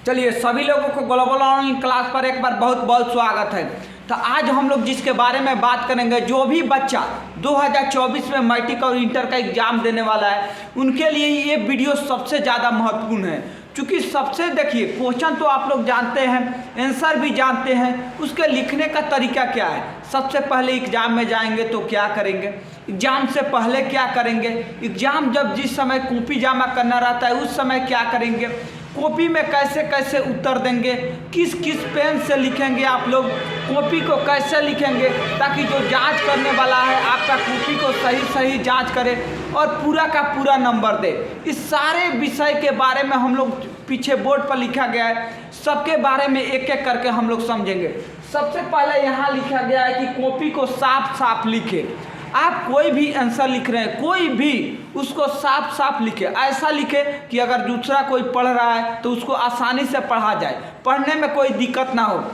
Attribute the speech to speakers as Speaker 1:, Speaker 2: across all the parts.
Speaker 1: चलिए सभी लोगों को ग्लोबल ऑनलाइन क्लास पर एक बार बहुत बहुत स्वागत है। तो आज हम लोग जिसके बारे में बात करेंगे, जो भी बच्चा 2024 में मैट्रिक और इंटर का एग्जाम देने वाला है उनके लिए ये वीडियो सबसे ज़्यादा महत्वपूर्ण है। क्योंकि सबसे देखिए, क्वेश्चन तो आप लोग जानते हैं, आंसर भी जानते हैं, उसके लिखने का तरीका क्या है। सबसे पहले एग्जाम में जाएंगे तो क्या करेंगे, एग्जाम से पहले क्या करेंगे, एग्जाम जब जिस समय कॉपी जमा करना रहता है उस समय क्या करेंगे, कॉपी में कैसे कैसे उत्तर देंगे, किस किस पेन से लिखेंगे, आप लोग कॉपी को कैसे लिखेंगे ताकि जो जांच करने वाला है आपका कॉपी को सही सही जांच करे और पूरा का पूरा नंबर दे। इस सारे विषय के बारे में हम लोग पीछे बोर्ड पर लिखा गया है, सबके बारे में एक एक करके हम लोग समझेंगे। सबसे पहले यहाँ लिखा गया है कि कॉपी को साफ साफ लिखे। आप कोई भी आंसर लिख रहे हैं, कोई भी उसको साफ साफ लिखे, ऐसा लिखे कि अगर दूसरा कोई पढ़ रहा है तो उसको आसानी से पढ़ा जाए, पढ़ने में कोई दिक्कत ना हो।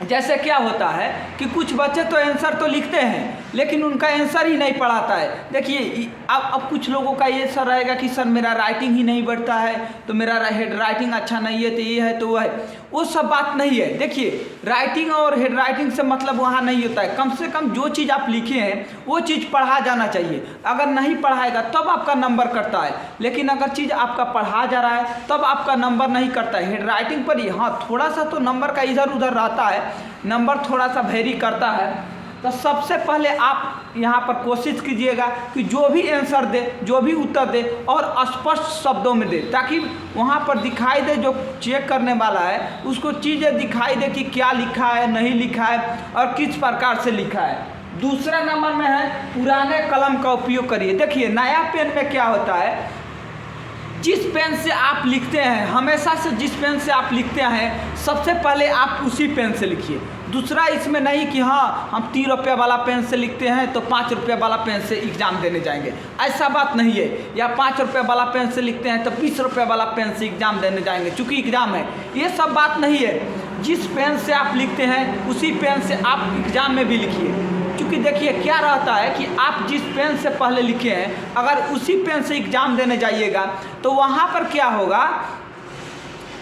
Speaker 1: जैसे क्या होता है कि कुछ बच्चे तो आंसर तो लिखते हैं लेकिन उनका आंसर ही नहीं पढ़ाता है। देखिए अब कुछ लोगों का ये सर रहेगा कि सर मेरा राइटिंग ही नहीं बढ़ता है, तो मेरा हेड राइटिंग अच्छा नहीं है, तो ये है तो वो है। वो सब बात नहीं है। देखिए राइटिंग और हेड राइटिंग से मतलब वहाँ नहीं होता है। कम से कम जो चीज़ आप लिखे हैं वो चीज़ पढ़ा जाना चाहिए। अगर नहीं पढ़ाएगा तब आपका नंबर कटता है, लेकिन अगर चीज़ आपका पढ़ा जा रहा है तब आपका नंबर नहीं कटता है। हेड राइटिंग पर ही हाँ थोड़ा सा तो नंबर का इधर उधर रहता है, नंबर थोड़ा सा वेरी करता है। तो सबसे पहले आप यहाँ पर कोशिश कीजिएगा कि जो भी आंसर दे, जो भी उत्तर दे और स्पष्ट शब्दों में दे, ताकि वहाँ पर दिखाई दे, जो चेक करने वाला है उसको चीज़ें दिखाई दे कि क्या लिखा है, नहीं लिखा है और किस प्रकार से लिखा है। दूसरा नंबर में है पुराने कलम का उपयोग करिए। देखिए नया पेन में क्या होता है, जिस पेन से आप लिखते हैं, हमेशा से जिस पेन से आप लिखते हैं सबसे पहले आप उसी पेन से लिखिए। दूसरा इसमें नहीं कि हाँ हम 3 रुपये वाला पेन से लिखते हैं तो 5 रुपये वाला पेन से एग्ज़ाम देने जाएंगे, ऐसा बात नहीं है। या 5 रुपये वाला पेन से लिखते हैं तो 20 रुपये वाला पेन से एग्ज़ाम देने जाएंगे चूँकि एग्ज़ाम है, ये सब बात नहीं है। जिस पेन से आप लिखते हैं उसी पेन से आप एग्ज़ाम में भी लिखिए। क्योंकि देखिए क्या रहता है कि आप जिस पेन से पहले लिखे हैं अगर उसी पेन से एग्ज़ाम देने जाइएगा तो वहाँ पर क्या होगा,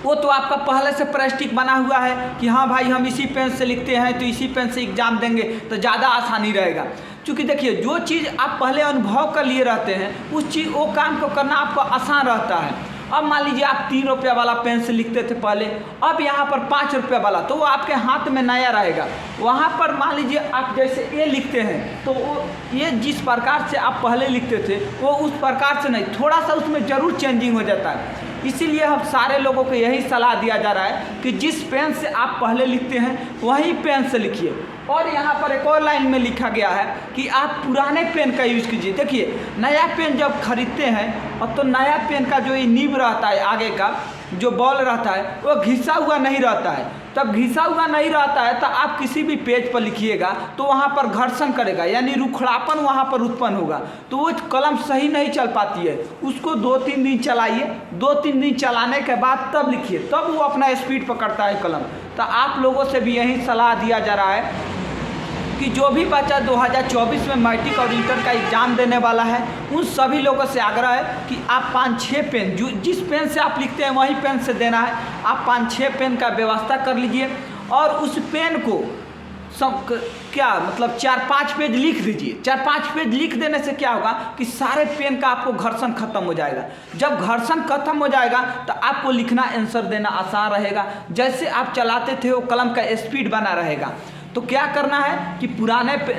Speaker 1: वो तो आपका पहले से प्रैक्टिस बना हुआ है कि हाँ भाई हम इसी पेन से लिखते हैं तो इसी पेन से एग्ज़ाम देंगे तो ज़्यादा आसानी रहेगा। क्योंकि देखिए जो चीज़ आप पहले अनुभव कर लिए रहते हैं उस चीज़ वो काम को करना आपको आसान रहता है। अब मान लीजिए आप 3 रुपये वाला पेन से लिखते थे पहले, अब यहाँ पर 5 रुपये वाला, तो वो आपके हाथ में नया रहेगा। वहाँ पर मान लीजिए आप जैसे ये लिखते हैं तो वो ये जिस प्रकार से आप पहले लिखते थे वो उस प्रकार से नहीं, थोड़ा सा उसमें ज़रूर चेंजिंग हो जाता है। इसीलिए हम सारे लोगों को यही सलाह दिया जा रहा है कि जिस पेन से आप पहले लिखते हैं वही पेन से लिखिए। और यहाँ पर एक और लाइन में लिखा गया है कि आप पुराने पेन का यूज़ कीजिए। देखिए नया पेन जब खरीदते हैं और तो नया पेन का जो ये नीब रहता है, आगे का जो बॉल रहता है वो घिसा हुआ नहीं रहता है। तब घिसा हुआ नहीं रहता है तो आप किसी भी पेज पर लिखिएगा तो वहाँ पर घर्षण करेगा, यानी रुखड़ापन वहाँ पर उत्पन्न होगा, तो वो कलम सही नहीं चल पाती है। उसको 2-3 दिन चलाइए, 2-3 दिन चलाने के बाद तब लिखिए, तब वो अपना स्पीड पकड़ता है कलम। तो आप लोगों से भी यही सलाह दिया जा रहा है कि जो भी बच्चा 2024 में मैट्रिक और इंटर का एग्ज़ाम देने वाला है उन सभी लोगों से आग्रह है कि आप 5-6 पेन, जो जिस पेन से आप लिखते हैं वही पेन से देना है। आप 5-6 पेन का व्यवस्था कर लीजिए और उस पेन को सब क्या मतलब 4-5 पेज लिख दीजिए। 4-5 पेज लिख देने से क्या होगा कि सारे पेन का आपको घर्षण खत्म हो जाएगा। जब घर्षण खत्म हो जाएगा तो आपको लिखना आंसर देना आसान रहेगा। जैसे आप चलाते थे वो कलम का स्पीड बना रहेगा। तो क्या करना है कि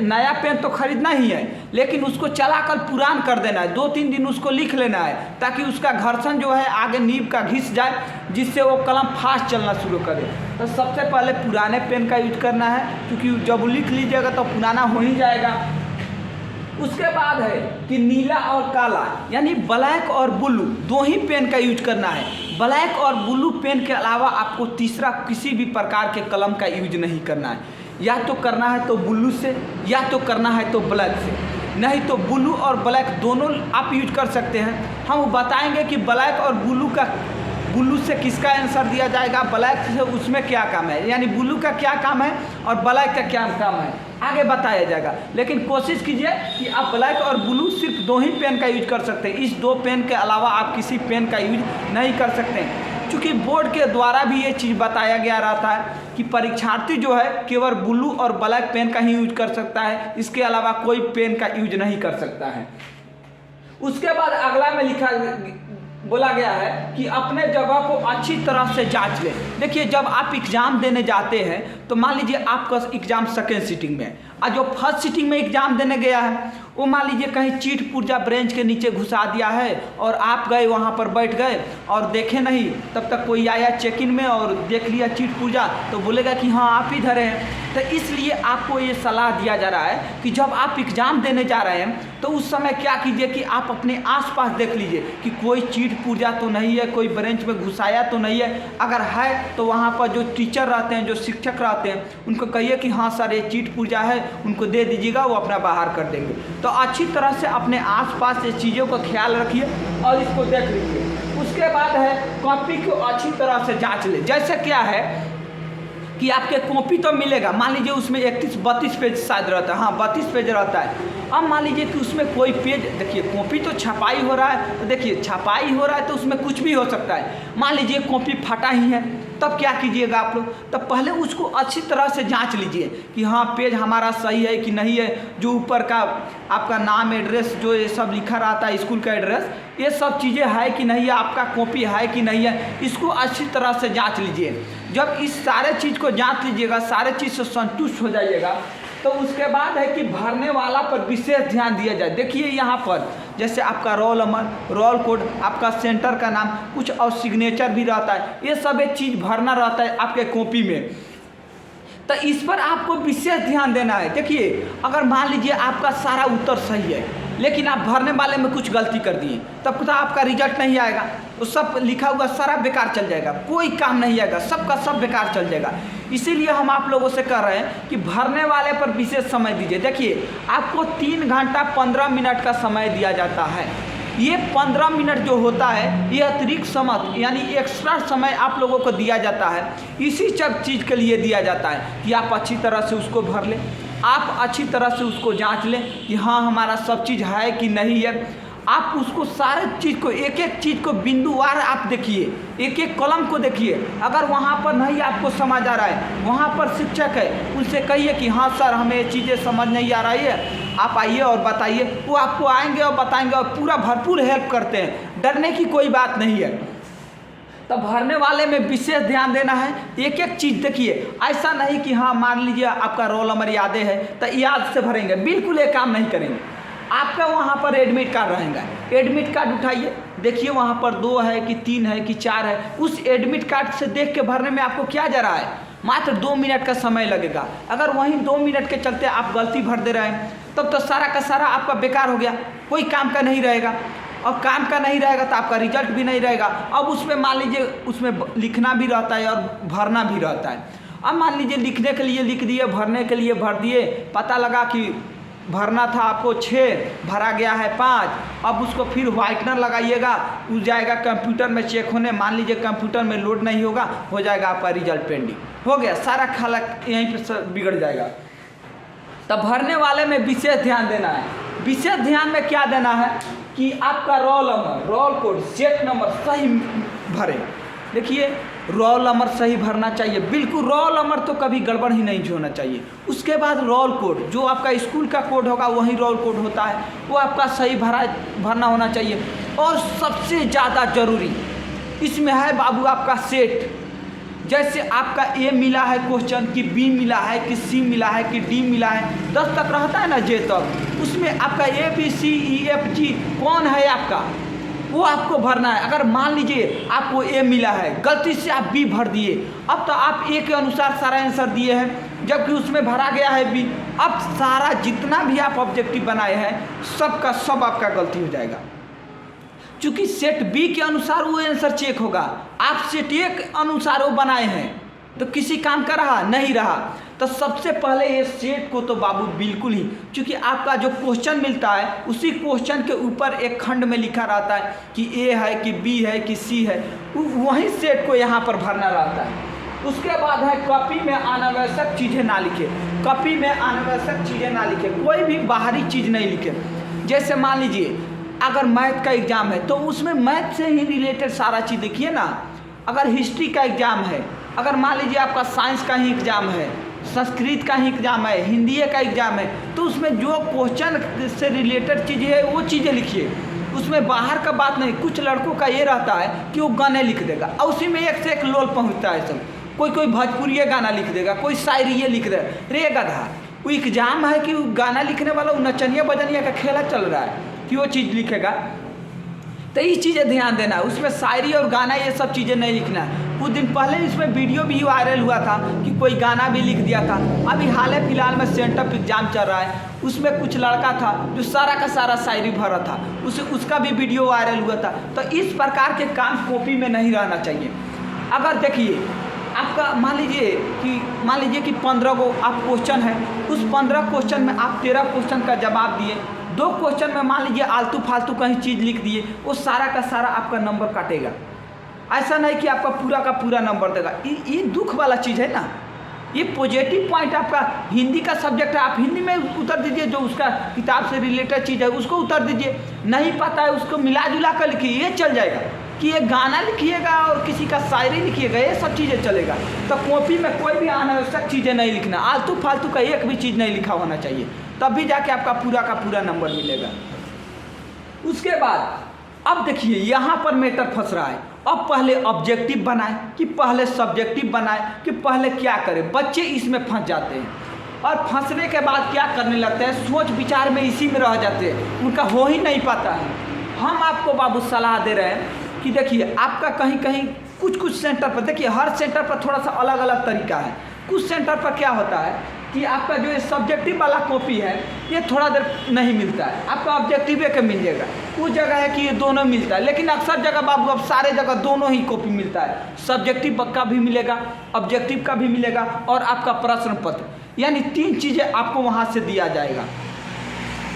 Speaker 1: नया पेन तो खरीदना ही है, लेकिन उसको चलाकर पुरान कर देना है। 2-3 दिन उसको लिख लेना है ताकि उसका घर्षण जो है आगे नीब का घिस जाए, जिससे वो कलम फास्ट चलना शुरू करे। तो सबसे पहले पुराने पेन का यूज करना है, क्योंकि जब लिख लीजिएगा तो पुराना हो ही जाएगा। उसके बाद है कि नीला और काला, यानी ब्लैक और ब्लू, 2 ही पेन का यूज करना है। ब्लैक और ब्लू पेन के अलावा आपको तीसरा किसी भी प्रकार के कलम का यूज नहीं करना है। या तो करना है तो ब्लू से, या तो करना है तो ब्लैक से। नहीं तो ब्लू और ब्लैक दोनों आप यूज कर सकते हैं। हम बताएंगे कि ब्लैक और ब्लू से किसका आंसर दिया जाएगा, ब्लैक से उसमें क्या काम है, यानी ब्लू का क्या काम है और ब्लैक का क्या काम है आगे बताया जाएगा। लेकिन कोशिश कीजिए कि आप ब्लैक और ब्लू सिर्फ 2 ही पेन का यूज कर सकते हैं। इस 2 पेन के अलावा आप किसी पेन का यूज नहीं कर सकते हैं। चूँकि बोर्ड के द्वारा भी ये चीज़ बताया गया रहता है कि परीक्षार्थी जो है केवल ब्लू और ब्लैक पेन का ही यूज कर सकता है, इसके अलावा कोई पेन का यूज नहीं कर सकता है। उसके बाद अगला में बोला गया है कि अपने जगह को अच्छी तरह से जांच लें। देखिए, जब आप एग्ज़ाम देने जाते हैं तो मान लीजिए आपका एग्ज़ाम सेकेंड सीटिंग में और जो फर्स्ट सीटिंग में एग्ज़ाम देने गया है वो मान लीजिए कहीं चीट पुर्जा ब्रेंच के नीचे घुसा दिया है और आप गए वहाँ पर बैठ गए और देखे नहीं, तब तक कोई आया चेक इन में और देख लिया चीट पुर्जा तो बोलेगा कि हाँ आप ही धरे हैं। तो इसलिए आपको ये सलाह दिया जा रहा है कि जब आप एग्ज़ाम देने जा रहे हैं तो उस समय क्या कीजिए कि आप अपने आसपास देख लीजिए कि कोई चीट पुर्जा तो नहीं है, कोई ब्रेंच में घुसाया तो नहीं है। अगर है तो वहाँ पर जो टीचर रहते हैं, जो शिक्षक रहते हैं, उनको कहिए कि हाँ सर ये चीट पुर्जा है, उनको दे दीजिएगा, वो अपना बाहर कर देंगे। तो अच्छी तरह से अपने आसपास ये चीज़ों का ख्याल रखिए और इसको देख लीजिए। उसके बाद है कॉपी को अच्छी तरह से जांच ले। जैसे क्या है कि आपके कॉपी तो मिलेगा, मान लीजिए उसमें 31-32 पेज शायद रहता है, हाँ 32 पेज रहता है। अब मान लीजिए कि उसमें कोई पेज, देखिए कॉपी तो छपाई हो रहा है, तो देखिए छपाई हो रहा है तो उसमें कुछ भी हो सकता है। मान लीजिए कॉपी फटा ही है, तब क्या कीजिएगा आप लोग, तब पहले उसको अच्छी तरह से जांच लीजिए कि हाँ पेज हमारा सही है कि नहीं है। जो ऊपर का आपका नाम, एड्रेस, जो ये सब लिखा रहता है, स्कूल का एड्रेस, ये सब चीज़ें है कि नहीं है, आपका कॉपी है कि नहीं है, इसको अच्छी तरह से जांच लीजिए। जब इस सारे चीज़ को जांच लीजिएगा, सारे चीज़ से संतुष्ट हो जाइएगा, तो उसके बाद है कि भरने वाला पर विशेष ध्यान दिया जाए। देखिए यहाँ पर जैसे आपका रोल नंबर, रोल कोड, आपका सेंटर का नाम, कुछ और सिग्नेचर भी रहता है, ये सब एक चीज़ भरना रहता है आपके कॉपी में, तो इस पर आपको विशेष ध्यान देना है। देखिए अगर मान लीजिए आपका सारा उत्तर सही है लेकिन आप भरने वाले में कुछ गलती कर दिए, तब तो आपका रिजल्ट नहीं आएगा, तो सब लिखा हुआ सारा बेकार चल जाएगा, कोई काम नहीं आएगा, सबका सब बेकार चल जाएगा। इसीलिए हम आप लोगों से कह रहे हैं कि भरने वाले पर विशेष समय दीजिए। देखिए आपको 3 घंटा 15 मिनट का समय दिया जाता है। ये 15 मिनट जो होता है ये अतिरिक्त समय यानी एक्स्ट्रा समय आप लोगों को दिया जाता है, इसी सब चीज़ के लिए दिया जाता है कि आप अच्छी तरह से उसको भर लें, आप अच्छी तरह से उसको जांच लें कि हाँ हमारा सब चीज़ है कि नहीं है। आप उसको सारे चीज़ को, एक एक चीज़ को बिंदुवार आप देखिए, एक एक कॉलम को देखिए। अगर वहाँ पर नहीं आपको समझ आ रहा है, वहाँ पर शिक्षक है, उनसे कहिए कि हाँ सर हमें ये चीज़ें समझ नहीं आ रही है, आप आइए और बताइए। वो आपको आएंगे और बताएंगे और पूरा भरपूर हेल्प करते हैं, डरने की कोई बात नहीं है। तो भरने वाले में विशेष ध्यान देना है, एक एक चीज़ देखिए। ऐसा नहीं कि हाँ मान लीजिए आपका रोल नंबर याद है तो याद से भरेंगे, बिल्कुल ये काम नहीं करेंगे। आपका वहाँ पर एडमिट कार्ड रहेगा, एडमिट कार्ड उठाइए, देखिए वहाँ पर 2 है कि 3 है कि 4 है, उस एडमिट कार्ड से देख के भरने में आपको क्या जा रहा है, मात्र 2 मिनट का समय लगेगा। अगर वहीं 2 मिनट के चलते आप गलती भर दे रहे हैं तब तो सारा का सारा आपका बेकार हो गया, कोई काम का नहीं रहेगा, और काम का नहीं रहेगा तो आपका रिजल्ट भी नहीं रहेगा। अब उसमें मान लीजिए उसमें लिखना भी रहता है और भरना भी रहता है। अब मान लीजिए लिखने के लिए लिख दिए, भरने के लिए भर दिए, पता लगा कि भरना था आपको 6, भरा गया है 5, अब उसको फिर व्हाइटनर लगाइएगा, उस जाएगा कंप्यूटर में चेक होने, मान लीजिए कंप्यूटर में लोड नहीं होगा, हो जाएगा आपका रिजल्ट पेंडिंग, हो गया, सारा खालक यहीं पे बिगड़ जाएगा। तब भरने वाले में विशेष ध्यान देना है। विशेष ध्यान में क्या देना है कि आपका roll number, roll code, set number सही भरें। देखिए रोल नंबर सही भरना चाहिए, बिल्कुल रोल नंबर तो कभी गड़बड़ ही नहीं होना चाहिए। उसके बाद रोल कोड, जो आपका स्कूल का कोड होगा वही रोल कोड होता है, वो आपका सही भरना होना चाहिए। और सबसे ज़्यादा जरूरी इसमें है बाबू आपका सेट। जैसे आपका ए मिला है क्वेश्चन कि बी मिला है कि सी मिला है कि डी मिला है, 10 तक रहता है ना जे तक, उसमें आपका ABCEFG कौन है आपका, वो आपको भरना है। अगर मान लीजिए आपको ए मिला है, गलती से आप बी भर दिए, अब तो आप ए के अनुसार सारा आंसर दिए हैं जबकि उसमें भरा गया है बी। अब सारा जितना भी आप ऑब्जेक्टिव बनाए हैं सबका सब आपका गलती हो जाएगा, क्योंकि सेट बी के अनुसार वो आंसर चेक होगा। आप सेट ए के अनुसार वो बनाए हैं तो किसी काम का रहा नहीं रहा। तो सबसे पहले ये सेट को तो बाबू बिल्कुल ही, क्योंकि आपका जो क्वेश्चन मिलता है उसी क्वेश्चन के ऊपर एक खंड में लिखा रहता है कि ए है कि बी है कि सी है, वही सेट को यहाँ पर भरना रहता है। उसके बाद है कॉपी में अनावश्यक चीज़ें ना लिखे, कॉपी में अनावश्यक चीज़ें ना लिखे, कोई भी बाहरी चीज़ नहीं लिखे। जैसे मान लीजिए अगर मैथ का एग्ज़ाम है तो उसमें मैथ से ही रिलेटेड सारा चीज़ देखिए ना, अगर हिस्ट्री का एग्ज़ाम है, अगर मान लीजिए आपका साइंस का ही एग्ज़ाम है, संस्कृत का ही एग्ज़ाम है, हिंदी का एग्ज़ाम है, तो उसमें जो क्वेश्चन से रिलेटेड चीज़ें है वो चीज़ें लिखिए, उसमें बाहर का बात नहीं। कुछ लड़कों का ये रहता है कि वो गाने लिख देगा और उसी में एक से एक लोल पहुँचता है सब। कोई भोजपुरी गाना लिख देगा, कोई शायरी ये लिख देगा। रे गधा, वो एग्ज़ाम है कि गाना लिखने वाला वो नचनिया बजनिया का खेला चल रहा है कि वो चीज़ लिखेगा। तो ये चीज़ें ध्यान देना है, उसमें शायरी और गाना ये सब चीज़ें नहीं लिखना है। कुछ दिन पहले इसमें वीडियो भी वायरल हुआ था कि कोई गाना भी लिख दिया था। अभी हाल फिलहाल में सेंटअप एग्जाम चल रहा है, उसमें कुछ लड़का था जो सारा का सारा शायरी भरा था, उसका भी वीडियो वायरल हुआ था। तो इस प्रकार के काम कॉपी में नहीं रहना चाहिए। अगर देखिए आपका मान लीजिए कि 15 गो आप क्वेश्चन है, उस 15 क्वेश्चन में आप 13 क्वेश्चन का जवाब दिए, 2 क्वेश्चन में मान लीजिए आलतू फालतू कहीं चीज़ लिख दिए, वो सारा का सारा आपका नंबर काटेगा। ऐसा नहीं कि आपका पूरा का पूरा नंबर देगा। ये दुख वाला चीज़ है ना। ये पॉजिटिव पॉइंट आपका हिंदी का सब्जेक्ट है, आप हिंदी में उतर दीजिए, जो उसका किताब से रिलेटेड चीज़ है उसको उतर दीजिए। नहीं पता है उसको मिला जुला कर लिखिए, ये चल जाएगा। कि ये गाना लिखिएगा और किसी का शायरी लिखिएगा, ये सब चीज़ें चलेगा। तो कॉपी में कोई भी अनावश्यक चीज़ें नहीं लिखना, आलतू फालतू का एक भी चीज़ नहीं लिखा होना चाहिए, तब भी जाके आपका पूरा का पूरा नंबर मिलेगा। उसके बाद अब देखिए यहाँ पर मैटर फंस रहा है। अब पहले ऑब्जेक्टिव बनाए कि पहले सब्जेक्टिव बनाए कि पहले क्या करें, बच्चे इसमें फंस जाते हैं। और फंसने के बाद क्या करने लगते हैं, सोच विचार में इसी में रह जाते हैं, उनका हो ही नहीं पाता है। हम आपको बाबू सलाह दे रहे हैं कि देखिए आपका कहीं कहीं कुछ सेंटर पर, देखिए हर सेंटर पर थोड़ा सा अलग अलग तरीका है। कुछ सेंटर पर क्या होता है कि आपका जो ये सब्जेक्टिव वाला कॉपी है ये थोड़ा देर नहीं मिलता है, आपका ऑब्जेक्टिव का मिल जाएगा। कुछ जगह है कि ये दोनों मिलता है, लेकिन अक्सर जगह बाबू अब सारे जगह दोनों ही कॉपी मिलता है। सब्जेक्टिव का भी मिलेगा, ऑब्जेक्टिव का भी मिलेगा और आपका प्रश्न पत्र, यानी 3 चीज़ें आपको वहाँ से दिया जाएगा।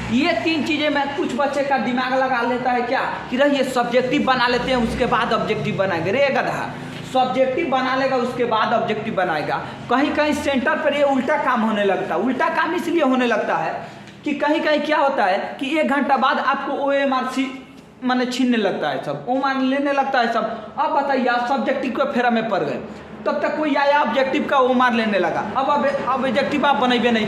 Speaker 1: ये 3 चीज़ें में कुछ बच्चे का दिमाग लगा लेता है क्या कि रहिए सब्जेक्टिव बना लेते हैं उसके बाद ऑब्जेक्टिव बनाएंगे। रे गधा, सब्जेक्टिव बना लेगा उसके बाद ऑब्जेक्टिव बनाएगा। कहीं कहीं सेंटर पर ये उल्टा काम होने लगता है। उल्टा काम इसलिए होने लगता है कि कहीं कहीं क्या होता है कि 1 घंटा बाद आपको OMR माने छीनने लगता है, सब OMR लेने लगता है सब। अब बताइए आप सब्जेक्टिव के फेरा में पड़ गए, तब तक कोई आया ऑब्जेक्टिव का OMR लेने लगा। अब ऑब्जेक्टिव आप बनाइए नहीं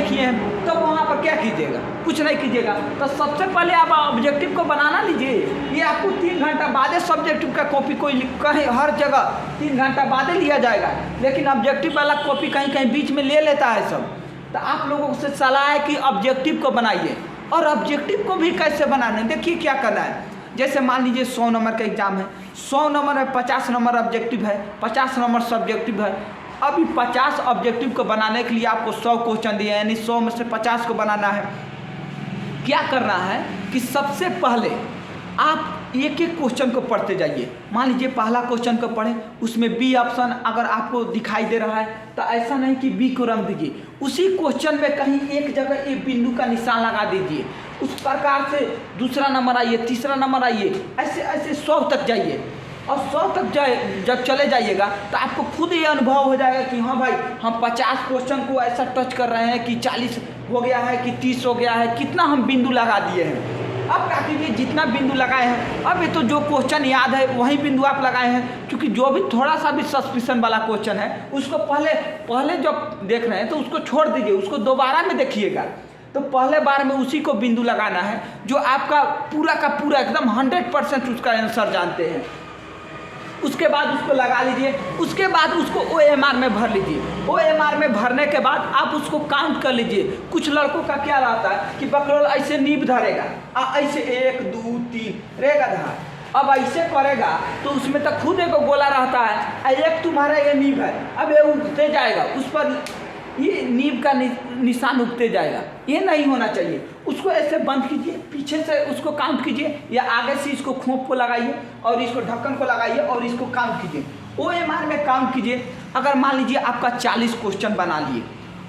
Speaker 1: किए हैं, तो वहाँ पर क्या कीजिएगा, कुछ नहीं कीजिएगा। तो सबसे पहले आप ऑब्जेक्टिव को बनाना लीजिए। ये आपको 3 घंटा बाद सब्जेक्टिव का कॉपी कोई कहीं हर जगह 3 घंटा बाद लिया जाएगा, लेकिन ऑब्जेक्टिव वाला कॉपी कहीं कहीं बीच में ले लेता है सब। तो आप लोगों से सलाह है कि ऑब्जेक्टिव को बनाइए। और ऑब्जेक्टिव को भी कैसे बनाना है, देखिए क्या करना है। जैसे मान लीजिए 100 नंबर का एग्जाम है, 100 नंबर में 50 नंबर ऑब्जेक्टिव है, 50 नंबर सब्जेक्टिव है। अभी 50 ऑब्जेक्टिव को बनाने के लिए आपको 100 क्वेश्चन दिए, यानी 100 में से 50 को बनाना है। क्या करना है कि सबसे पहले आप एक एक क्वेश्चन को पढ़ते जाइए। मान लीजिए पहला क्वेश्चन को पढ़ें, उसमें बी ऑप्शन अगर आपको दिखाई दे रहा है तो ऐसा नहीं कि बी को रंग दीजिए, उसी क्वेश्चन में कहीं एक जगह एक बिंदु का निशान लगा दीजिए। उस प्रकार से दूसरा नंबर आइए, तीसरा नंबर आइए, ऐसे ऐसे 100 तक जाइए। और 100 तक जब चले जाइएगा तो आपको खुद ये अनुभव हो जाएगा कि हाँ भाई हम 50 क्वेश्चन को ऐसा टच कर रहे हैं कि 40 हो गया है कि 30 हो गया है, कितना हम बिंदु लगा दिए हैं। अब क्या कीजिए, जितना बिंदु लगाए हैं, अब ये तो जो क्वेश्चन याद है वही बिंदु आप लगाए हैं, क्योंकि जो भी थोड़ा सा भी सस्पिशन वाला क्वेश्चन है उसको पहले जब देख रहे हैं तो उसको छोड़ दीजिए, उसको दोबारा में देखिएगा। तो पहले बार में उसी को बिंदु लगाना है जो आपका पूरा का पूरा एकदम 100% उसका आंसर जानते हैं। उसके बाद उसको लगा लीजिए, उसके बाद उसको OMR में भर लीजिए। OMR में भरने के बाद आप उसको काउंट कर लीजिए। कुछ लड़कों का क्या रहता है कि बकरोल ऐसे नींब धरेगा, ऐसे 1 2 3 रेगा धार, अब ऐसे करेगा तो उसमें तो खुद एक गोला रहता है, एक तुम्हारा ये नींब है, अब ये उगते जाएगा, उस पर ये नींब का निशान उगते जाएगा। ये नहीं होना चाहिए। उसको ऐसे बंद कीजिए, पीछे से उसको काउंट कीजिए, या आगे से इसको खोप को लगाइए और इसको ढक्कन को लगाइए और इसको काउंट कीजिए। OMR में काउंट कीजिए। अगर मान लीजिए आपका 40 क्वेश्चन बना लिए,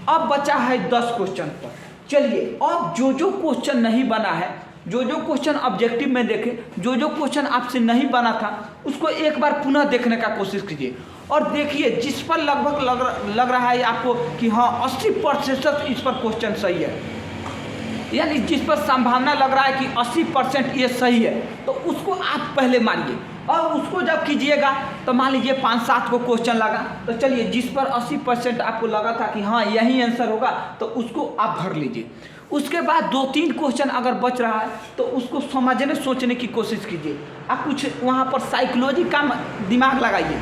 Speaker 1: अब बचा है 10 क्वेश्चन पर। चलिए अब जो क्वेश्चन नहीं बना है, जो क्वेश्चन ऑब्जेक्टिव में देखे, जो क्वेश्चन आपसे नहीं बना था, उसको एक बार पुनः देखने का कोशिश कीजिए और देखिए जिस पर लगभग लग रहा है आपको कि हाँ 80% इस पर क्वेश्चन सही है, यानी जिस पर संभावना लग रहा है कि 80% ये सही है, तो उसको आप पहले मानिए और उसको जब कीजिएगा तो मान लीजिए 5-7 को क्वेश्चन लगा, तो चलिए जिस पर 80% आपको लगा था कि हाँ यही आंसर होगा तो उसको आप भर लीजिए। उसके बाद 2-3 क्वेश्चन अगर बच रहा है तो उसको समझने सोचने की कोशिश कीजिए। आप कुछ वहाँ पर साइकोलॉजी का दिमाग लगाइए,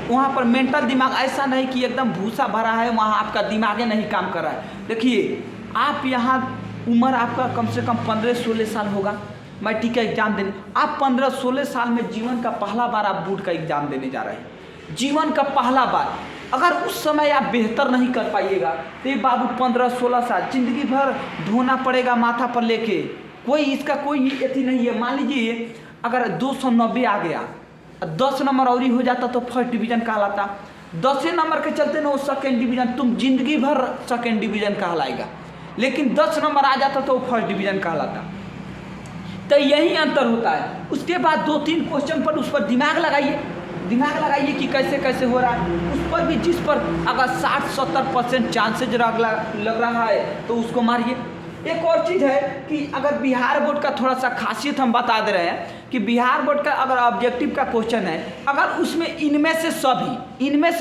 Speaker 1: वहाँ पर मेंटल दिमाग, ऐसा नहीं कि एकदम भूसा भरा है वहाँ आपका दिमागे नहीं काम कर रहा है। देखिए आप यहाँ उम्र आपका कम से कम 15-16 साल होगा मैट्रिक का एग्ज़ाम देने, आप 15-16 साल में जीवन का पहला बार आप बोर्ड का एग्ज़ाम देने जा रहे हैं, जीवन का पहला बार। अगर उस समय आप बेहतर नहीं कर पाइएगा तो ये बाबू 15-16 साल जिंदगी भर ढोना पड़ेगा माथा पर लेके, कोई इसका कोई अथी नहीं है। मान लीजिए अगर 290 आ गया, 10 नंबर और हो जाता तो फर्स्ट डिवीज़न कहलाता, 10 नंबर के चलते ना वो सेकेंड डिवीज़न, तुम जिंदगी भर सेकेंड डिवीज़न कहलाएगा, लेकिन 10 नंबर आ जाता तो वो फर्स्ट डिवीज़न कहलाता। तो यही अंतर होता है। उसके बाद 2-3 क्वेश्चन पर उस पर दिमाग लगाइए कि कैसे कैसे हो रहा है, उस पर भी जिस पर अगर 60-70% चांसेज लग रहा है तो उसको मारिए। एक और चीज़ है कि अगर बिहार बोर्ड का थोड़ा सा खासियत हम बता दे रहे हैं कि बिहार बोर्ड का अगर ऑब्जेक्टिव का क्वेश्चन है, अगर उसमें इनमें से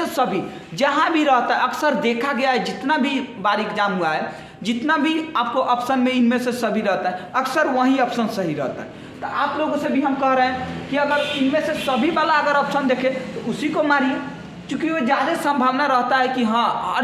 Speaker 1: सभी जहाँ भी रहता है, अक्सर देखा गया है जितना भी बार एग्जाम हुआ है, जितना भी आपको ऑप्शन में इनमें से सभी रहता है, अक्सर वही ऑप्शन सही रहता है। तो आप लोगों से भी हम कह रहे हैं कि अगर इनमें से सभी वाला अगर ऑप्शन देखे तो उसी को मारिए, क्योंकि वो ज़्यादा संभावना रहता है कि हाँ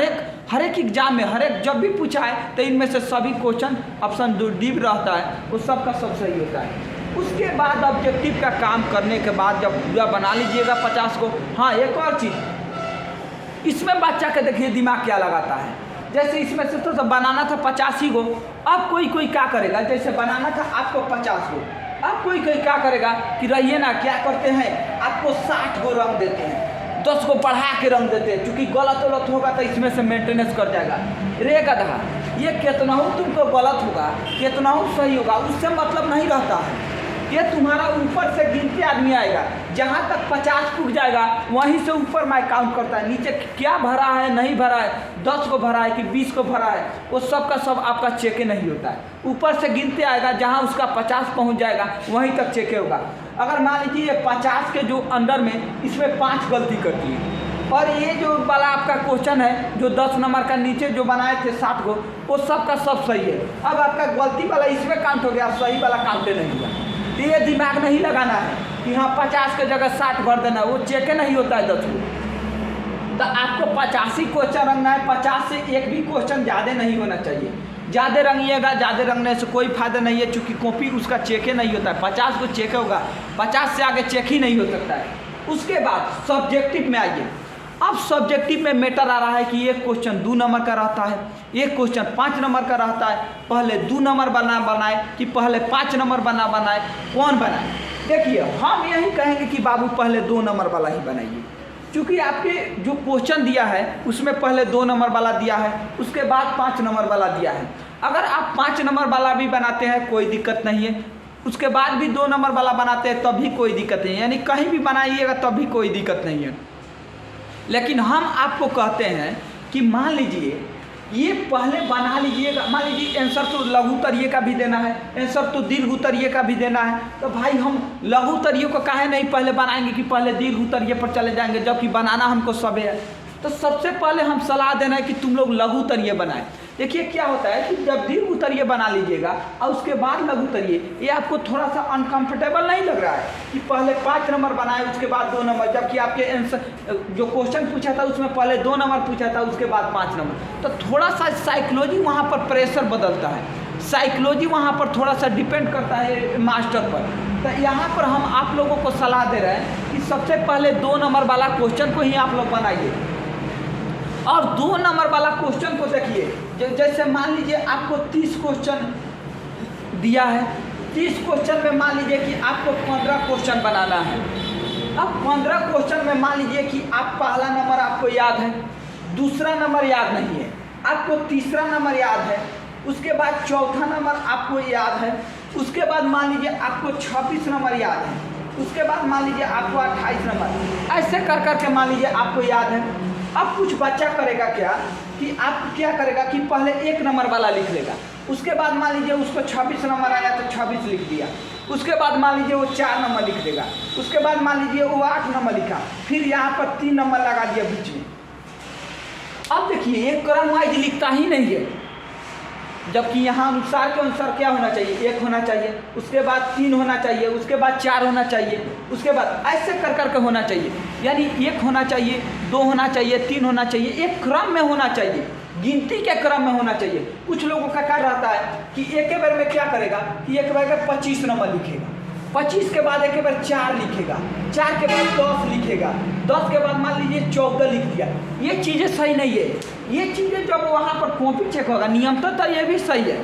Speaker 1: हर एक एग्जाम में जब भी पूछा है तो इनमें से सभी क्वेश्चन ऑप्शन जो डीप रहता है वो सबका सब सही होता है। उसके बाद ऑब्जेक्टिव का काम करने के बाद जब पूरा बना लीजिएगा 50 को, हाँ एक और चीज़ इसमें बच्चा के देखिए दिमाग क्या लगाता है। जैसे इसमें से तो बनाना था 50 ही को, अब कोई क्या करेगा, जैसे बनाना था आपको 50 को, अब कोई क्या करेगा कि रहिए ना, क्या करते हैं आपको 60 को रंग देते हैं, 10 को बढ़ा के रंग देते हैं, क्योंकि गलत होगा तो इसमें से मेंटेनेंस कर जाएगा। रे गधा, ये कितना हो तुमको गलत होगा कितना हो सही होगा उससे मतलब नहीं रहता है। ये तुम्हारा ऊपर से गिनते आदमी आएगा, जहाँ तक 50 पुग जाएगा वहीं से ऊपर मैं काउंट करता है, नीचे क्या भरा है नहीं भरा है, 10 को भरा है कि 20 को भरा है, वो सब का सब आपका चेक नहीं होता है। ऊपर से गिनते आएगा, जहाँ उसका 50 पहुँच जाएगा वहीं तक चेक होगा। अगर मान लीजिए 50 के जो अंदर में इसमें 5 गलती करती है, और ये जो वाला आपका क्वेश्चन है जो 10 नंबर का नीचे जो बनाए थे 60 को, वो सब का सब सही है। अब आपका गलती वाला इसमें काउंट हो गया, सही वाला काउंट नहीं हुआ। ये दिमाग नहीं लगाना है कि हाँ 50 के जगह 60 भर देना, वो चेक नहीं होता है 10 को। तो आपको 85 क्वेश्चन रंगना है, 50 से एक भी क्वेश्चन ज़्यादा नहीं होना चाहिए। ज़्यादा रंगिएगा, ज़्यादा रंगने से कोई फायदा नहीं है, क्योंकि कॉपी उसका चेक नहीं होता है। 50 को चेक होगा, 50 से आगे चेक ही नहीं हो सकता है। उसके बाद सब्जेक्टिव में आइए। अब सब्जेक्टिव में मैटर आ रहा है कि एक क्वेश्चन 2 नंबर का रहता है, एक क्वेश्चन 5 नंबर का रहता है। पहले 2 नंबर बनाए कि पहले 5 नंबर बनाए, कौन बनाए? देखिए हम यही कहेंगे कि बाबू पहले 2 नंबर वाला ही बनाइए, क्योंकि आपके जो क्वेश्चन दिया है उसमें पहले 2 नंबर वाला दिया है, उसके बाद 5 नंबर वाला दिया है। अगर आप 5 नंबर वाला भी बनाते हैं कोई दिक्कत नहीं है, उसके बाद भी 2 नंबर वाला बनाते हैं तब भी कोई दिक्कत नहीं है, यानी कहीं भी बनाइएगा तब भी कोई दिक्कत नहीं है। लेकिन हम आपको कहते हैं कि मान लीजिए ये पहले बना लीजिएगा, मान लीजिए आंसर तो लघु उत्तरीय का भी देना है, आंसर तो दीर्घ उत्तरीय का भी देना है, तो भाई हम लघु उत्तरीय को काहे नहीं पहले बनाएंगे कि पहले दीर्घ उत्तरीय पर चले जाएंगे, जबकि बनाना हमको सबे है। तो सबसे पहले हम सलाह देना है कि तुम लोग लघु उत्तरीय बनाएं। देखिए क्या होता है कि जब दीर्घ उत्तरीय बना लीजिएगा और उसके बाद लघु उत्तरीय, ये आपको थोड़ा सा अनकंफर्टेबल नहीं लग रहा है कि पहले 5 नंबर बनाए उसके बाद 2 नंबर, जबकि आपके आंसर जो क्वेश्चन पूछा था उसमें पहले 2 नंबर पूछा था उसके बाद 5 नंबर। तो थोड़ा सा साइकोलॉजी वहाँ पर प्रेशर बदलता है, साइकोलॉजी वहाँ पर थोड़ा सा डिपेंड करता है मास्टर पर। तो यहाँ पर हम आप लोगों को सलाह दे रहे हैं कि सबसे पहले 2 नंबर वाला क्वेश्चन को ही आप लोग बनाइए, और 2 नंबर वाला क्वेश्चन को देखिए। जैसे मान लीजिए आपको 30 क्वेश्चन दिया है, 30 क्वेश्चन में मान लीजिए कि आपको 15 क्वेश्चन बनाना है। अब 15 क्वेश्चन में मान लीजिए कि आप पहला नंबर आपको याद है, दूसरा नंबर याद नहीं है, आपको तीसरा नंबर याद है, उसके बाद चौथा नंबर आपको याद है, उसके बाद मान लीजिए आपको 26 नंबर याद है, उसके बाद मान लीजिए आपको 28 नंबर, ऐसे कर करके मान लीजिए आपको याद है। अब कुछ बच्चा करेगा क्या कि आप क्या करेगा कि पहले 1 नंबर वाला लिख लेगा, उसके बाद मान लीजिए उसको 26 नंबर आया तो 26 लिख दिया, उसके बाद मान लीजिए वो 4 नंबर लिख देगा, उसके बाद मान लीजिए वो 8 नंबर लिखा, फिर यहाँ पर 3 नंबर लगा दिया बीच में। अब देखिए एक क्रम वाइज लिखता ही नहीं है, जबकि यहाँ अनुसार के अनुसार क्या होना चाहिए, 1 होना चाहिए, उसके बाद 3 होना चाहिए, उसके बाद 4 होना चाहिए, उसके बाद ऐसे कर करके होना चाहिए। यानी 1 होना चाहिए, 2 होना चाहिए, 3 होना चाहिए, एक क्रम में होना चाहिए, गिनती के क्रम में होना चाहिए। कुछ लोगों का क्या रहता है कि एक बार में क्या करेगा कि एक बार में 25 नंबर लिखेगा, 25 के बाद एक बार 4 लिखेगा, 4 के बाद 10 लिखेगा, 10 के बाद मान लीजिए 14 लिख दिया। ये चीज़ें सही नहीं है। ये चीज़ें जब वहाँ पर कॉपी चेक होगा, नियम तो ये भी सही है,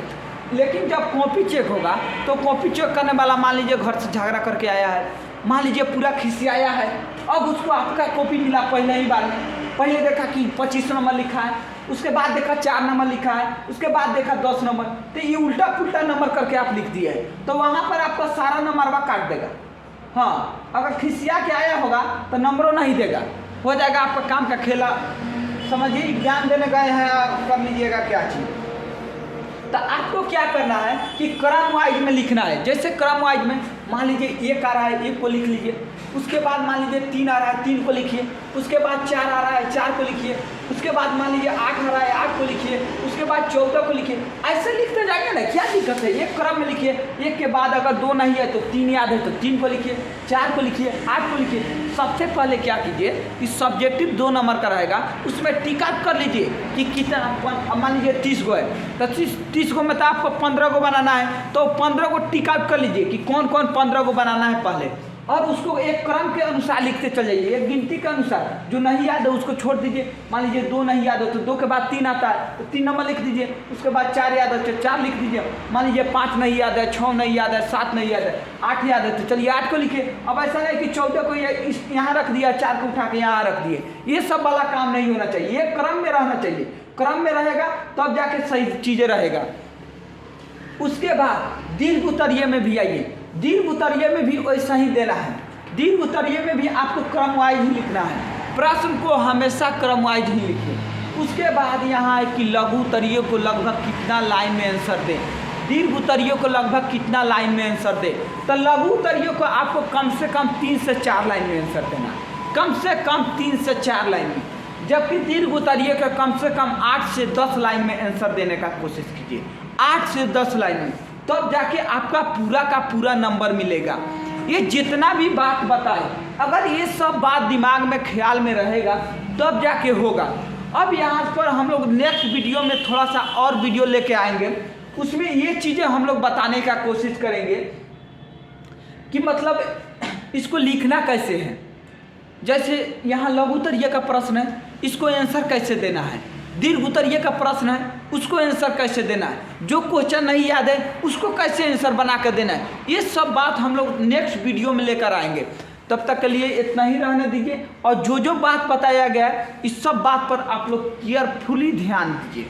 Speaker 1: लेकिन जब कॉपी चेक होगा तो कॉपी चेक करने वाला मान लीजिए घर से झगड़ा करके आया है, मान लीजिए पूरा खिसियाया है, अब उसको आपका कॉपी मिला पहले ही बार में, पहले देखा कि 25 नंबर लिखा है, उसके बाद देखा 4 नंबर लिखा है, उसके बाद देखा 10 नंबर, तो ये उल्टा पुल्टा नंबर करके आप लिख दिए हैं, तो वहाँ पर आपका सारा नंबर काट देगा। हाँ, अगर खिसिया के आया होगा तो नंबरों नहीं देगा, हो जाएगा आपका काम का खेला। समझिए एग्जाम देने गए हैं, कर लीजिएगा क्या चीज़। तो आपको क्या करना है कि क्रम वाइज में लिखना है। जैसे क्रम वाइज में मान लीजिए 1 आ रहा है, 1 को लिख लीजिए, उसके बाद मान लीजिए 3 आ रहा है, 3 को लिखिए, उसके बाद 4 आ रहा है, 4 को लिखिए, उसके बाद मान लीजिए 8 आ रहा है, 8 को लिखिए, उसके बाद 14 को लिखिए। ऐसे लिखते जाइए ना, क्या दिक्कत है, एक क्रम में लिखिए। 1 के बाद अगर 2 नहीं है तो 3 याद है तो 3 को लिखिए, 4 को लिखिए, 8 को लिखिए। सबसे पहले क्या कीजिए कि सब्जेक्टिव 2 नंबर का रहेगा, उसमें टिक आउट कर लीजिए कि कितना, मान लीजिए 30 गो है तो 30 गो में तो आपको 15 को बनाना है, तो 15 को टिक आउट कर लीजिए कि कौन कौन 15 को बनाना है पहले, और उसको एक क्रम के अनुसार लिखते चल जाइए, एक गिनती के अनुसार। जो नहीं याद है उसको छोड़ दीजिए, मान लीजिए 2 नहीं याद है तो 2 के बाद 3 आता है तो 3 नंबर लिख दीजिए, उसके बाद 4 याद है तो 4 लिख दीजिए, मान लीजिए 5 नहीं याद है, 6 नहीं याद है, 7 नहीं याद है, 8 याद है तो चलिए 8 को लिखिए। अब ऐसा नहीं कि 14 को यहाँ रख दिया, 4 को उठा के यहाँ रख दिए, ये सब वाला काम नहीं होना चाहिए, ये क्रम में रहना चाहिए। क्रम में रहेगा तब जाके सही चीज़ें रहेगा। उसके बाद दीर्घ उत्तरीय में भी आइए, दीर्घ उत्तरीय में भी वैसा ही देना है। दीर्घ उत्तरीय में भी आपको क्रम वाइज ही लिखना है, प्रश्न को हमेशा क्रम वाइज ही लिखिए। उसके बाद यहाँ है कि लघु उत्तरीय को लगभग कितना लाइन में आंसर दें, दीर्घ उत्तरीय को लगभग कितना लाइन में आंसर दें। तो लघु उत्तरीय को आपको कम से कम 3 से 4 लाइन में आंसर देना, कम से कम 3 से 4 लाइन में, जबकि दीर्घ उत्तरीय का कम से कम 8 से 10 लाइन में आंसर देने का कोशिश कीजिए, 8 से 10 लाइन में, तब जाके आपका पूरा का पूरा नंबर मिलेगा। ये जितना भी बात बताए, अगर ये सब बात दिमाग में ख्याल में रहेगा तब जाके होगा। अब यहाँ पर हम लोग नेक्स्ट वीडियो में थोड़ा सा और वीडियो लेके आएंगे, उसमें ये चीज़ें हम लोग बताने का कोशिश करेंगे कि मतलब इसको लिखना कैसे है। जैसे यहाँ लघु उत्तरीय का प्रश्न है, इसको आंसर कैसे देना है, दीर्घ उत्तरीय का प्रश्न है, उसको आंसर कैसे देना है, जो क्वेश्चन नहीं याद है उसको कैसे आंसर बना कर देना है, ये सब बात हम लोग नेक्स्ट वीडियो में लेकर आएंगे। तब तक के लिए इतना ही रहने दीजिए, और जो जो बात बताया गया है इस सब बात पर आप लोग केयरफुली ध्यान दीजिए।